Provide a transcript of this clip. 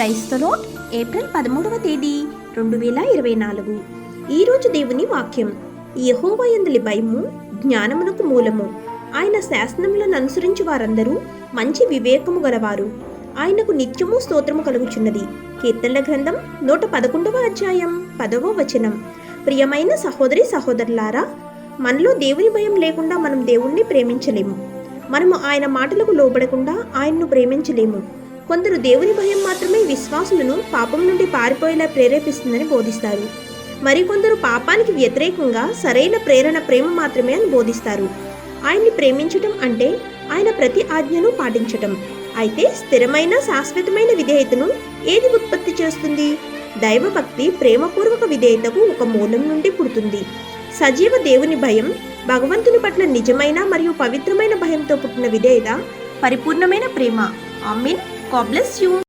Praise the Lord. April 13వ తేదీ 2024. ఈరోజు దేవుని వాక్యం. యెహోవా యందలి భయము జ్ఞానమునకు మూలము. ఆయన శాసనములను అనుసరించి వారందరూ మంచి వివేకము గలవారు. ఆయనకు నిత్యము స్తోత్రము కలుగుచున్నది. కీర్తనల గ్రంథం 111వ అధ్యాయం 10వ వచనం. ప్రియమైన సహోదరి సహోదరులారా, మనలో దేవుని భయం లేకుండా మనం దేవుణ్ణి ప్రేమించలేము. మనము ఆయన మాటలకు లోబడకుండా ఆయన్ను ప్రేమించలేము. కొందరు దేవుని భయం మాత్రమే విశ్వాసులను పాపం నుండి పారిపోయేలా ప్రేరేపిస్తుందని బోధిస్తారు. మరికొందరు పాపానికి వ్యతిరేకంగా సరైన ప్రేమ మాత్రమే అని బోధిస్తారు. ఆయన్ని ప్రేమించటం అంటే ఆయన ప్రతి ఆజ్ఞను పాటించటం. అయితే స్థిరమైన శాశ్వతమైన విధేయతను ఏది ఉత్పత్తి చేస్తుంది? దైవభక్తి ప్రేమపూర్వక విధేయతకు ఒక మూలం నుండి పుడుతుంది. సజీవ దేవుని భయం, భగవంతుని పట్ల నిజమైన మరియు పవిత్రమైన భయంతో పుట్టిన విధేయత పరిపూర్ణమైన ప్రేమ. ఆమేన్. God bless you.